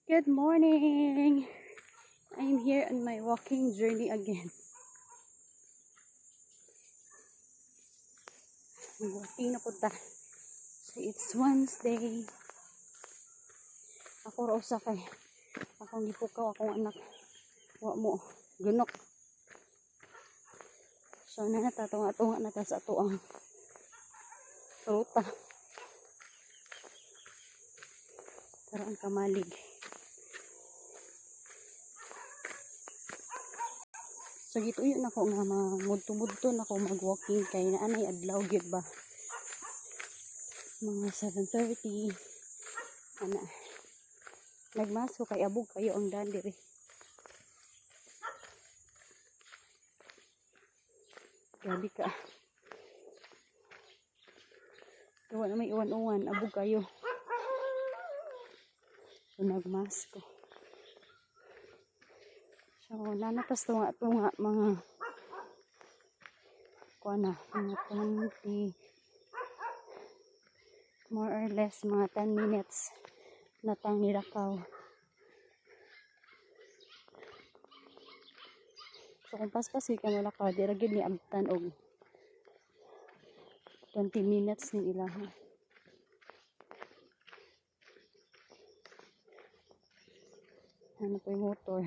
Good morning! I'm here on my walking journey again. Walking na punta. So it's Wednesday. Ako raw sa kay. Akong gipukaw akong anak. Wa mo. Gunok. So natatunga-tunga na ta sa tuang ruta. Tara ang kamalig. So gituyo na ko nga mudto-mudto na ko mag-walking kay naanay adlaw gyud ba. Mga 7:30. Ana. Nagmas ko kay abog kayo ang daan diri. Grabe ka. Gawa na may uwan-uwan, abog kayo. So nagmas ko. So, nanatas tunga-tunga mga mga 20 more or less mga 10 minutes na tang nilakaw. So, kung paspas ka malakaw, diragid ni abtan og 20 minutes ni ilaha. Ano po yung motor?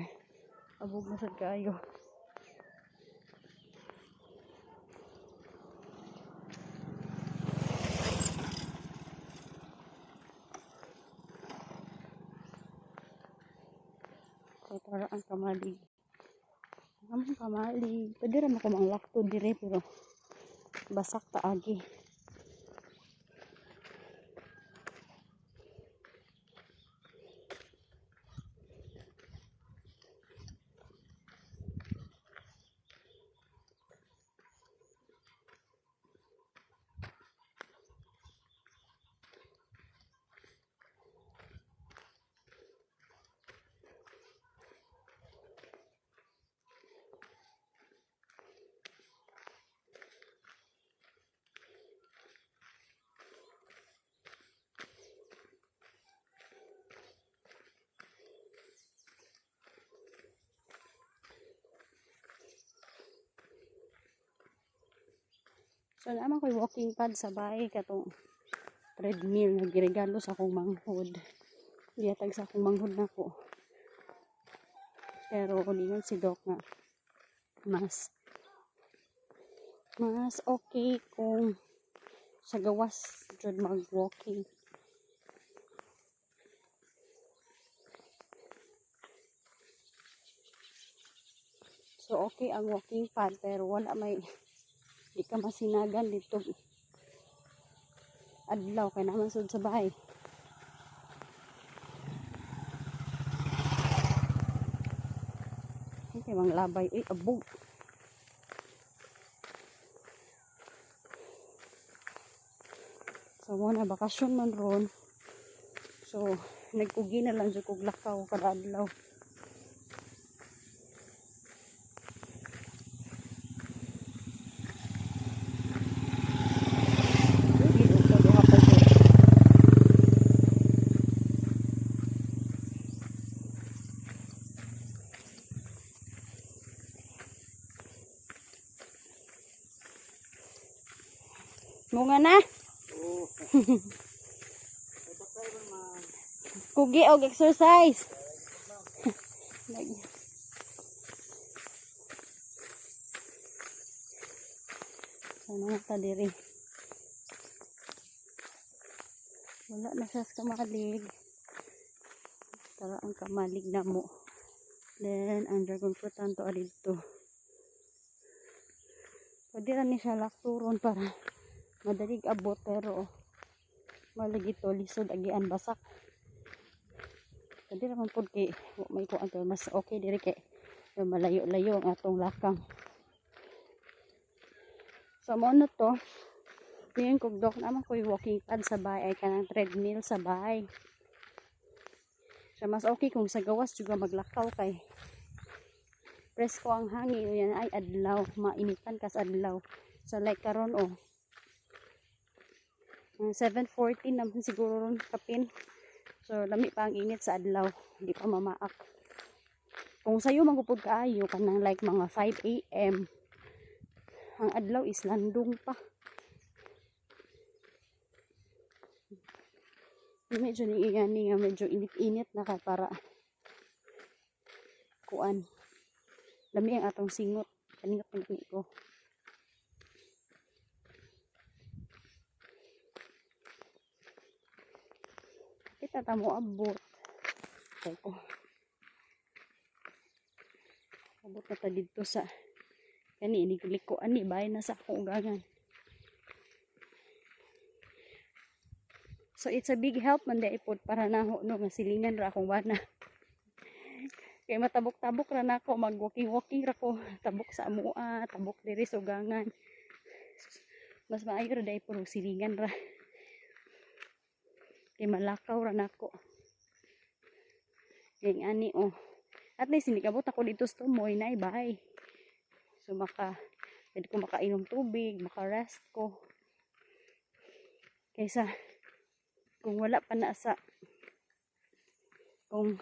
Abog na sad kaayo. So, tara ang kamalig. Ang kamalig. Pwede rin ako manglakto dire pero basak taagi. So, naman ko'y walking pad sa bahay katong treadmill na giregalo sa akong manghod. Giyatag sa akong manghod na ko. Pero kuningon si Doc nga mas okay kung sa gawas jud mag-walking. So, okay ang walking pad pero wala may di ka masinagan dito adlaw kay naman sud sa bahay. Okay, mang labay. Uy, abog. So, muna bakasyon man ron. So, nagkugi na lang dyan kog lakaw kada adlaw. Munga na. Kugi og exercise. Sana ta diri. Wala na siya sa kamalig. Tara ang kamalig na mo. Then ang dragon fruit anto adito. Pwede ra ni siya lakturon para madalig abot pero malagi to lisod agian basak. Pwede naman po kay may kuan to mas okay diri kay malayo-layo ang atong lakang. So mo na to. Ngayon kog Doc naman ko'y walking pad sa bahay ay kanang treadmill sa bahay. So mas okay kung sa gawas juga maglakaw kay presko ang hangin yan ay adlaw mainitan kas adlaw. So like karon 7:40 naman siguro ron kapin. So lami pa ang init sa adlaw, hindi pa mamaak. Kung sayo magupod kaayo kanang like mga 5 AM, ang adlaw is landong pa. Medyo niingani nga medyo init-init na ka para kuan. Lami ang atong singot. Kaningot ko. Kita tamo abot. Okay ko. Abot na ta dito sa kani liko ani bay na sa akong ugangan. So it's a big help man day pod para naho no nga silingan ra akong bana. Kay matabok-tabok ra nako, mag-walking ra ko, tabok sa amua, tabok diri sa ugangan. Mas maayo ra day puro silingan ra. Kay malakaw ra nako. Yang ani oh. At least hindi kabot ako dito sa tumoy na ibay. So pwede ko makainom tubig, maka-rest ko. Kaysa kung wala pa na sa kung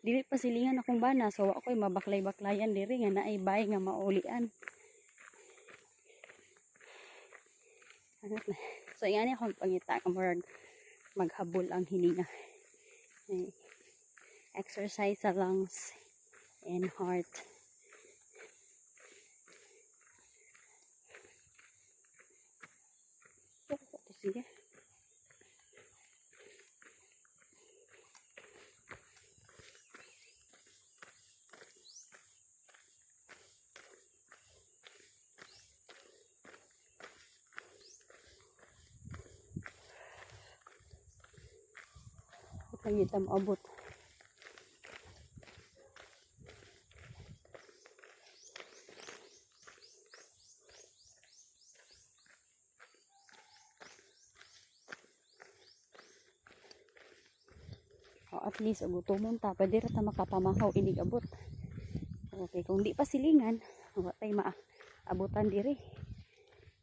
dili pa silingan akong bana, so ako'y mabaklay-baklayan diri nga naay bay nga maulian. So yan akong pangita ka maghabol ang hininga. Exercise sa lungs and heart. Sige. Kita maabot. At least gutomon ta pwede ra ta makapamahaw inig abot. Okay, kung di pa silingan wa tay maabutan diri.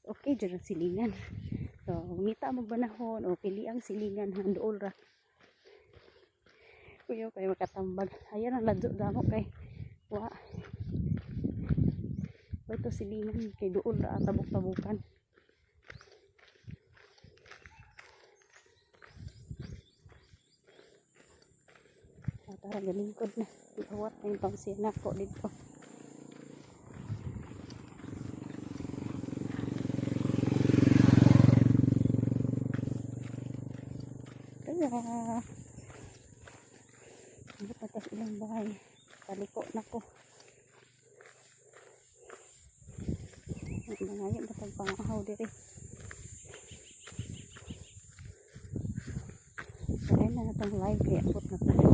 Okay dira silingan. So ngita mo banahon o pili ang silingan handool ra. Kuyo kay makatambag. Ayan ang ladyo damo kay wa. Ito silingan kay duol ra tabok-tabukan. Tara galingkod na. Iawat na yung pangsinak ko dito. Kaya hindi patas ilang bahay. Taliko na ko. Nangayon na pagpangahaw diri. Kaya na natang live kaya abot na tayo.